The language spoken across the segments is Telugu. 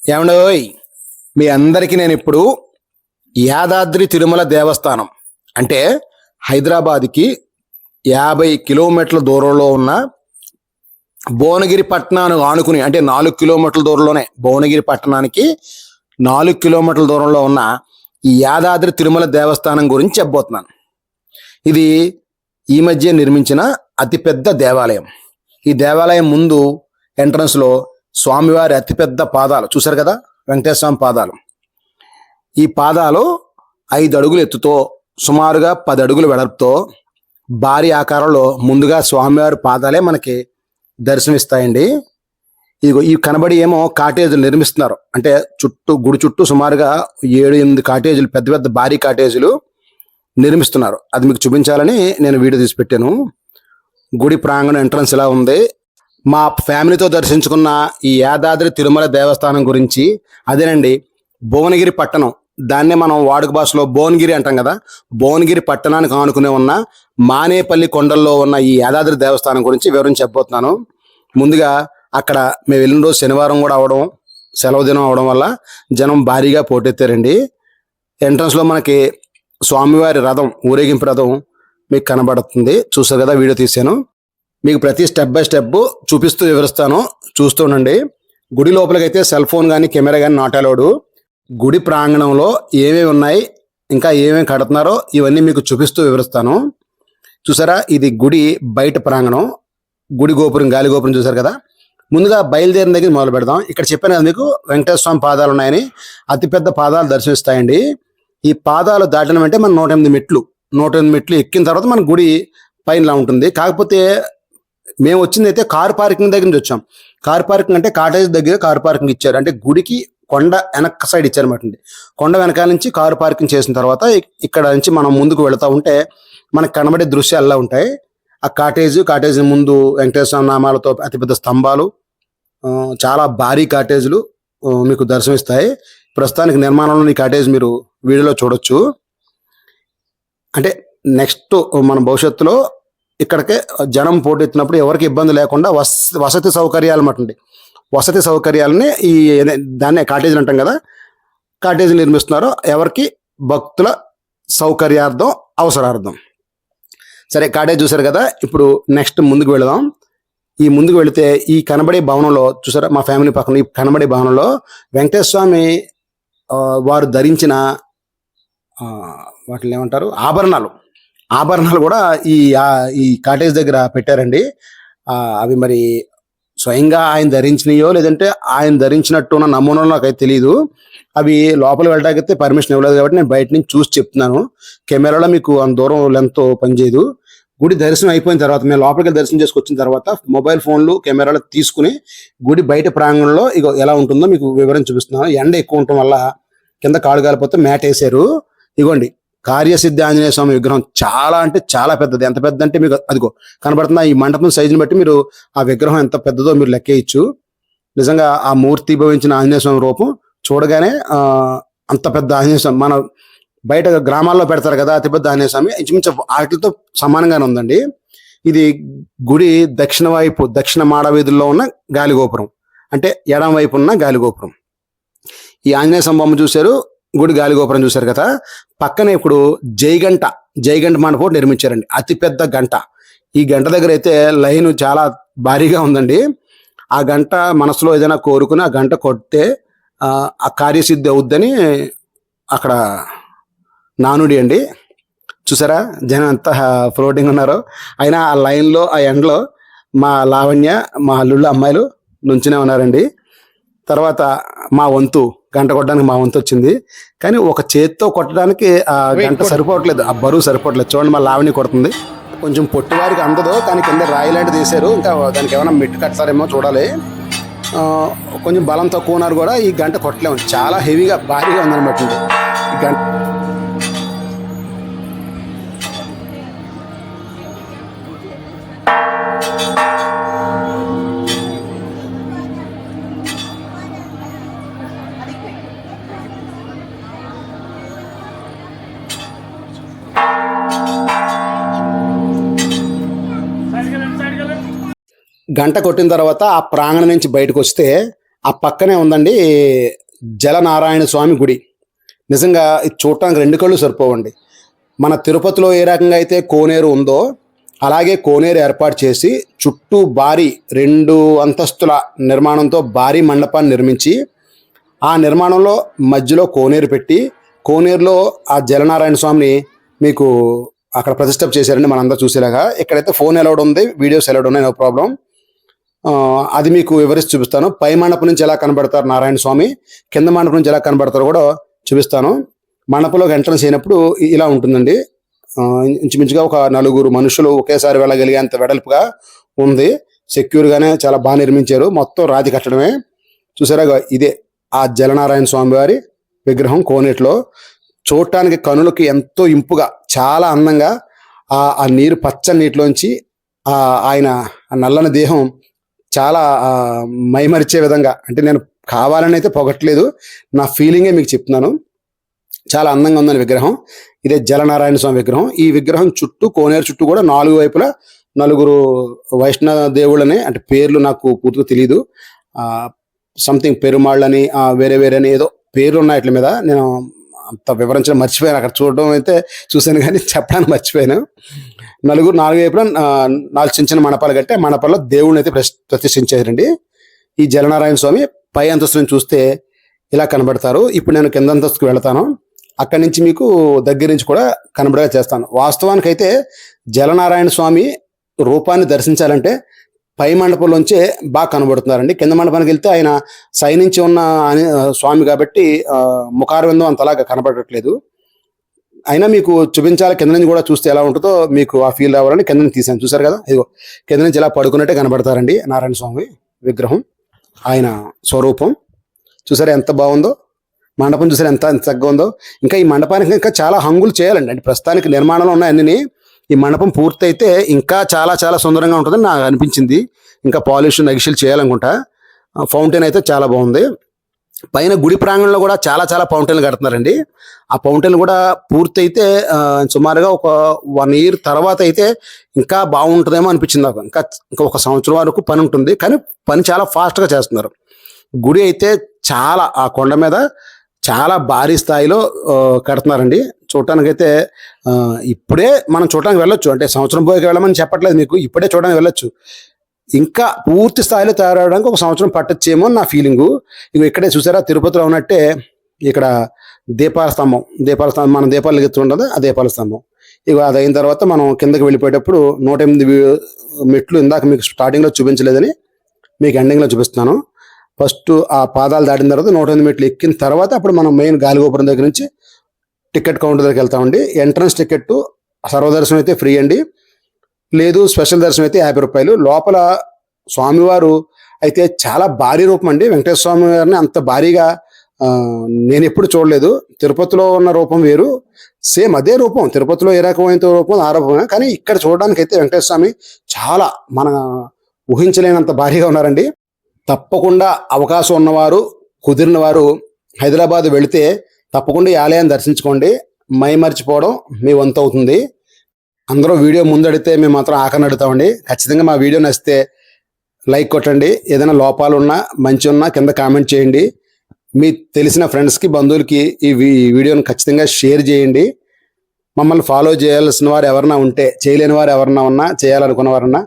ఏమండోయ్, మీ అందరికీ నేను ఇప్పుడు యాదాద్రి తిరుమల దేవస్థానం అంటే హైదరాబాద్కి 50 కిలోమీటర్ల దూరంలో ఉన్న భువనగిరి పట్టణాన్ని ఆనుకుని, అంటే 4 కిలోమీటర్ల దూరంలోనే, భువనగిరి పట్టణానికి 4 కిలోమీటర్ల దూరంలో ఉన్న ఈ యాదాద్రి తిరుమల దేవస్థానం గురించి చెప్పబోతున్నాను. ఇది ఈ మధ్య నిర్మించిన అతిపెద్ద దేవాలయం. ఈ దేవాలయం ముందు ఎంట్రన్స్లో స్వామివారి అతిపెద్ద పాదాలు చూశారు కదా, వెంకటేశ్వర స్వామి పాదాలు. ఈ పాదాలు 5 అడుగులు ఎత్తుతో, సుమారుగా 10 అడుగులు వెడల్పుతో, భారీ ఆకారంలో ముందుగా స్వామివారి పాదాలే మనకి దర్శనమిస్తాయండి. ఇదిగో ఈ కనబడి ఏమో కాటేజీలు నిర్మిస్తున్నారు. అంటే గుడి చుట్టూ సుమారుగా 7-8 కాటేజీలు, పెద్ద పెద్ద భారీ కాటేజీలు నిర్మిస్తున్నారు. అది మీకు చూపించాలని నేను వీడియో తీసి పెట్టాను. గుడి ప్రాంగణం ఎంట్రన్స్ ఇలా ఉంది. మా ఫ్యామిలీతో దర్శించుకున్న ఈ యాదాద్రి తిరుమల దేవస్థానం గురించి, అదేనండి భువనగిరి పట్టణం, దాన్నే మనం వాడుక భాషలో భువనగిరి అంటాం కదా, భువనగిరి పట్టణానికి ఆనుకునే ఉన్న మానేపల్లి కొండల్లో ఉన్న ఈ యాదాద్రి దేవస్థానం గురించి వివరించి చెప్పబోతున్నాను. ముందుగా అక్కడ మేము వెళ్ళిన రోజు శనివారం కూడా అవడం, సెలవు దినం అవడం వల్ల జనం భారీగా పోటెత్తారండి. ఎంట్రన్స్లో మనకి స్వామివారి రథం, ఊరేగింపు రథం మీకు కనబడుతుంది. చూసారు కదా, వీడియో తీశాను. మీకు ప్రతి స్టెప్ బై స్టెప్ చూపిస్తూ వివరిస్తాను, చూస్తుండండి. గుడి లోపలికైతే సెల్ ఫోన్ కానీ కెమెరా కానీ నాట్ అలౌడ్. గుడి ప్రాంగణంలో ఏమేమి ఉన్నాయి, ఇంకా ఏమేమి కడుతున్నారో ఇవన్నీ మీకు చూపిస్తూ వివరిస్తాను. చూసారా, ఇది గుడి బయట ప్రాంగణం. గుడి గోపురం, గాలి గోపురం చూసారు కదా. ముందుగా బయలుదేరిన దగ్గర మొదలు పెడదాం. ఇక్కడ చెప్పాను కదా మీకు, వెంకటేశ్వర స్వామి పాదాలు ఉన్నాయని. అతిపెద్ద పాదాలు దర్శనమిస్తాయండి. ఈ పాదాలు దాటిన వెంటే మన 108 మెట్లు ఎక్కిన తర్వాత మన గుడి పైనలా ఉంటుంది. కాకపోతే మేము వచ్చింది అయితే కార్ పార్కింగ్ దగ్గర నుంచి వచ్చాం. కార్ పార్కింగ్ అంటే కాటేజ్ దగ్గర కార్ పార్కింగ్ ఇచ్చారు. అంటే గుడికి కొండ వెనక సైడ్ ఇచ్చారన్నమాట అండి. కొండ వెనకాల నుంచి కారు పార్కింగ్ చేసిన తర్వాత ఇక్కడ నుంచి మనం ముందుకు వెళుతూ ఉంటే మనకు కనబడే దృశ్యాలు ఎలా ఉంటాయి. ఆ కాటేజ్ ముందు వెంకటేశ్వర నామాలతో అతిపెద్ద స్తంభాలు, చాలా భారీ కాటేజీలు మీకు దర్శనమిస్తాయి. ప్రస్తుతానికి నిర్మాణంలో ఈ కాటేజ్ మీరు వీడియోలో చూడొచ్చు. అంటే నెక్స్ట్ మన భవిష్యత్తులో ఇక్కడికే జనం పోటెత్తినప్పుడు ఎవరికి ఇబ్బంది లేకుండా వసతి సౌకర్యాలు అన్నమాట. వసతి సౌకర్యాలని దాన్నే కాటేజీలు అంటాం కదా, కాటేజీలు నిర్మిస్తున్నారు ఎవరికి, భక్తుల సౌకర్యార్థం, అవసరార్థం. సరే, కాటేజ్ చూసారు కదా. ఇప్పుడు నెక్స్ట్ ముందుకు వెళదాం. ఈ ముందుకు వెళితే ఈ కనబడే భవనంలో చూసారా, మా ఫ్యామిలీ పక్కన ఈ కనబడే భవనంలో వెంకటేశ్వర స్వామి వారు ధరించిన వాటిని ఏమంటారు, ఆభరణాలు కూడా ఈ కాటేజ్ దగ్గర పెట్టారండి. అవి మరి స్వయంగా ఆయన ధరించినయో లేదంటే ఆయన ధరించినట్టు ఉన్న నమూనాలు నాకైతే తెలియదు. అవి లోపల వెళ్ళడానికి పర్మిషన్ ఇవ్వలేదు కాబట్టి నేను బయట నుంచి చూసి చెప్తున్నాను. కెమెరాలో మీకు అంత దూరం లెంత్ పనిచేయదు. గుడి దర్శనం అయిపోయిన తర్వాత, మేము లోపలికి దర్శనం చేసుకొచ్చిన తర్వాత మొబైల్ ఫోన్లు కెమెరాలు తీసుకుని గుడి బయట ప్రాంగణంలో ఇగో ఎలా ఉంటుందో మీకు వివరం చూపిస్తున్నాను. ఎండ ఎక్కువ ఉండటం వల్ల కింద కాడు కాలిపోతే మ్యాట్ వేసారు. ఇగోండి, కార్యసిద్ధి ఆంజనేయ స్వామి విగ్రహం చాలా అంటే చాలా పెద్దది. ఎంత పెద్ద అంటే మీకు అదిగో కనబడుతున్న ఈ మండపం సైజుని బట్టి మీరు ఆ విగ్రహం ఎంత పెద్దదో మీరు లెక్కేయచ్చు. నిజంగా ఆ మూర్తి భవించిన ఆంజనేయ స్వామి రూపం చూడగానే అంత పెద్ద ఆంజనేయ స్వామి మన బయట గ్రామాల్లో పెడతారు కదా, అతిపెద్ద ఆంజనేయ స్వామి, ఇంచుమించు వాటితో సమానంగానే ఉందండి. ఇది గుడి దక్షిణ మాడవీధుల్లో ఉన్న గాలిగోపురం, అంటే ఎడం వైపు ఉన్న గాలిగోపురం. ఈ ఆంజనేయ స్వామి బొమ్మ చూశారు, గుడి గాలిగోపురం చూశారు కదా. పక్కనే ఇప్పుడు జైగంట మండపం నిర్మించారండి, అతిపెద్ద గంట. ఈ గంట దగ్గర అయితే లైన్ చాలా భారీగా ఉందండి. ఆ గంట మనసులో ఏదైనా కోరుకుని ఆ గంట కొడితే ఆ కార్యసిద్ధి అవుద్దని అక్కడ నానుడి అండి. చూసారా జనం ఎంత ఫ్లోటింగ్ ఉన్నారో. అయినా ఆ లైన్లో, ఆ ఎండలో మా లావణ్య, మా అల్లుళ్ళు అమ్మాయిలు నుంచునే ఉన్నారండి. తర్వాత మా వంతు గంట కొట్టడానికి మా వంతు వచ్చింది. కానీ ఒక చేత్తో కొట్టడానికి ఆ గంట సరిపోవట్లేదు, ఆ బరువు సరిపోవట్లేదు. చూడండి, మా లావణ్య కొడుతుంది. కొంచెం పొట్టివారికి అందదో, కానీ కింద రాయి లాంటిది వేసారు. ఇంకా దానికి ఏమైనా మెట్టు కట్టారేమో చూడాలి. కొంచెం బలం తక్కువ ఉన్నారు కూడా ఈ గంట కొట్టలేము, చాలా హెవీగా భారీగా ఉందన్నమాట ఈ గంట. గంట కొట్టిన తర్వాత ఆ ప్రాంగణం నుంచి బయటకు వస్తే ఆ పక్కనే ఉందండి జలనారాయణ స్వామి గుడి. నిజంగా ఇది చూడటానికి 2 కళ్ళు సరిపోవండి. మన తిరుపతిలో ఏ రకంగా అయితే కోనేరు ఉందో అలాగే కోనేరు ఏర్పాటు చేసి చుట్టూ భారీ 2 అంతస్తుల నిర్మాణంతో భారీ మండపాన్ని నిర్మించి ఆ నిర్మాణంలో మధ్యలో కోనేరు పెట్టి కోనేరులో ఆ జలనారాయణ స్వామిని మీకు అక్కడ ప్రతిష్ఠ చేశారండి మనందరూ చూసేలాగా. ఇక్కడైతే ఫోన్ అలౌడ్ ఉంది, వీడియోస్ అలౌడ్ ఉన్నాయి, నో ప్రాబ్లం. అది మీకు వివరించి చూపిస్తాను. పై మండపం నుంచి ఎలా కనబడతారు నారాయణ స్వామి, కింద మండపం నుంచి ఎలా కనబడతారో కూడా చూపిస్తాను. మండపంలోకి ఎంట్రన్స్ అయినప్పుడు ఇలా ఉంటుందండి. ఇంచుమించుగా ఒక 4 మనుషులు ఒకేసారి వెళ్ళగలిగేంత వెడల్పుగా ఉంది. సెక్యూర్గానే చాలా బాగా నిర్మించారు. మొత్తం రాతి కట్టడమే. చూసారా, ఇదే ఆ జలనారాయణ స్వామి వారి విగ్రహం కోనేటిలో. చూడటానికి కనులకి ఎంతో ఇంపుగా చాలా అందంగా ఆ నీరు పచ్చని నీటిలోంచి ఆయన నల్లని దేహం చాలా మైమరిచే విధంగా, అంటే నేను కావాలని అయితే పొగట్లేదు, నా ఫీలింగే మీకు చెప్తున్నాను. చాలా అందంగా ఉందని విగ్రహం. ఇదే జలనారాయణ స్వామి విగ్రహం. ఈ విగ్రహం చుట్టూ కోనేరు చుట్టూ కూడా 4 వైపులా 4 వైష్ణవ దేవుళ్ళని, అంటే పేర్లు నాకు పూర్తిగా తెలియదు, సంథింగ్ పెరుమాళ్ళని వేరే వేరే అని ఏదో పేర్లు ఉన్నాయి వాటి మీద. నేను అంత వివరించడం మర్చిపోయాను. అక్కడ చూడడం అయితే చూశాను కానీ చెప్పడానికి మర్చిపోయాను. 4 వైపులా 4 చిన్న చిన్న మండపాలు కట్టి ఆ మండపాల్లో దేవుడిని అయితే ప్రతిష్ఠించారండి. ఈ జలనారాయణ స్వామి పై అంతస్తుని చూస్తే ఇలా కనబడతారు. ఇప్పుడు నేను కింద అంతస్తుకు వెళతాను. అక్కడి నుంచి మీకు దగ్గర నుంచి కూడా కనబడేలా చేస్తాను. వాస్తవానికి అయితే జలనారాయణ స్వామి రూపాన్ని దర్శించాలంటే పై మండపంలోంచే బాగా కనబడుతున్నారండి. కింద మండపానికి వెళ్తే ఆయన సైనించి ఉన్న స్వామి కాబట్టి ముఖారవిందం అంతలాగా కనబడట్లేదు. అయినా మీకు చూపించాలి, కింద నుంచి కూడా చూస్తే ఎలా ఉంటుందో మీకు ఆ ఫీల్ రావాలని కింద నుంచి తీసాను. చూసారు కదా, ఇదిగో కింద నుంచి ఇలా పడుకున్నట్టే కనబడతారండి నారాయణ స్వామి విగ్రహం, ఆయన స్వరూపం. చూసారా ఎంత బాగుందో, మండపం చూసారా ఎంత చక్కగా ఉందో. ఇంకా ఈ మండపానికి ఇంకా చాలా హంగులు చేయాలండి. అంటే ప్రస్తుతానికి నిర్మాణంలో ఉన్నాయి అన్ని. ఈ మండపం పూర్తయితే ఇంకా చాలా చాలా సుందరంగా ఉంటుందని నాకు అనిపించింది. ఇంకా పాలిష్ నగిషీలు చేయాలనుకుంటా. ఫౌంటైన్ అయితే చాలా బాగుంది. పైన గుడి ప్రాంగణంలో కూడా చాలా చాలా ఫౌంటైన్లు కడుతున్నారండి. ఆ ఫౌంటైన్ కూడా పూర్తయితే సుమారుగా ఒక 1 year తర్వాత అయితే ఇంకా బాగుంటుందేమో అనిపించింది నాకు. ఇంకా 1 సంవత్సరం వరకు పని ఉంటుంది, కానీ పని చాలా ఫాస్ట్గా చేస్తున్నారు. గుడి అయితే చాలా ఆ కొండ మీద చాలా భారీ స్థాయిలో కడుతున్నారండి. చూడటానికైతే ఇప్పుడే మనం చూడటానికి వెళ్ళొచ్చు, అంటే సంవత్సరం పోయి వెళ్ళమని చెప్పట్లేదు మీకు, ఇప్పుడే చూడడానికి వెళ్ళొచ్చు. ఇంకా పూర్తి స్థాయిలో తయారవడానికి 1 సంవత్సరం పట్టొచ్చేమో నా ఫీలింగు. ఇక ఇక్కడే చూసారా, తిరుపతిలో ఉన్నట్టే ఇక్కడ దీపాల స్తంభం మనం దీపాలు ఎత్తుండదు, ఆ దీపాల స్తంభం. ఇక అది అయిన తర్వాత మనం కిందకి వెళ్ళిపోయేటప్పుడు 108 మెట్లు ఇందాక మీకు స్టార్టింగ్లో చూపించలేదని మీకు ఎండింగ్లో చూపిస్తున్నాను. ఫస్ట్ ఆ పాదాలు దాటిన తర్వాత 108 మెట్లు ఎక్కిన తర్వాత అప్పుడు మనం మెయిన్ గాలిగోపురం దగ్గర నుంచి టికెట్ కౌంటర్ దగ్గరికి వెళ్తామండి. ఎంట్రన్స్ టికెట్ సర్వదర్శనం అయితే ఫ్రీ అండి, లేదు స్పెషల్ దర్శనం అయితే 50 రూపాయలు. లోపల స్వామివారు అయితే చాలా భారీ రూపం అండి. వెంకటేశ్వర స్వామి వారిని అంత భారీగా నేను ఎప్పుడు చూడలేదు. తిరుపతిలో ఉన్న రూపం వేరు, సేమ్ అదే రూపం. తిరుపతిలో ఏ రకమైన రూపం ఆ రూపమే, కానీ ఇక్కడ చూడడానికి అయితే వెంకటేశ్వర స్వామి చాలా మన ఊహించలేనంత భారీగా ఉన్నారండి. తప్పకుండా అవకాశం ఉన్నవారు, కుదిరిన వారు హైదరాబాద్ వెళితే తప్పకుండా ఈ ఆలయాన్ని దర్శించుకోండి. మర్చిపోవడం మీ వంతు అవుతుంది. అందరూ వీడియో ముందు అడిగితే మేము మాత్రం ఆఖరిని అడుగుతామండి. ఖచ్చితంగా మా వీడియో నచ్చితే లైక్ కొట్టండి. ఏదైనా లోపాలు ఉన్నా మంచి ఉన్నా కింద కామెంట్ చేయండి. మీ తెలిసిన ఫ్రెండ్స్కి, బంధువులకి ఈ వీడియోని ఖచ్చితంగా షేర్ చేయండి. మమ్మల్ని ఫాలో చేయాల్సిన వారు ఎవరన్నా ఉంటే, చేయలేని వారు ఎవరన్నా ఉన్నా, చేయాలనుకున్న వారన్నా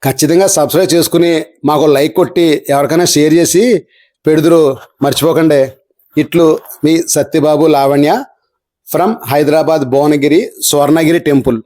ఖచ్చితంగా సబ్స్క్రైబ్ చేసుకుని మాకు లైక్ కొట్టి ఎవరికైనా షేర్ చేసి పెడుదురు మర్చిపోకండి. ఇట్లు మీ సత్యబాబు లావణ్య ఫ్రమ్ హైదరాబాద్ భువనగిరి స్వర్ణగిరి టెంపుల్.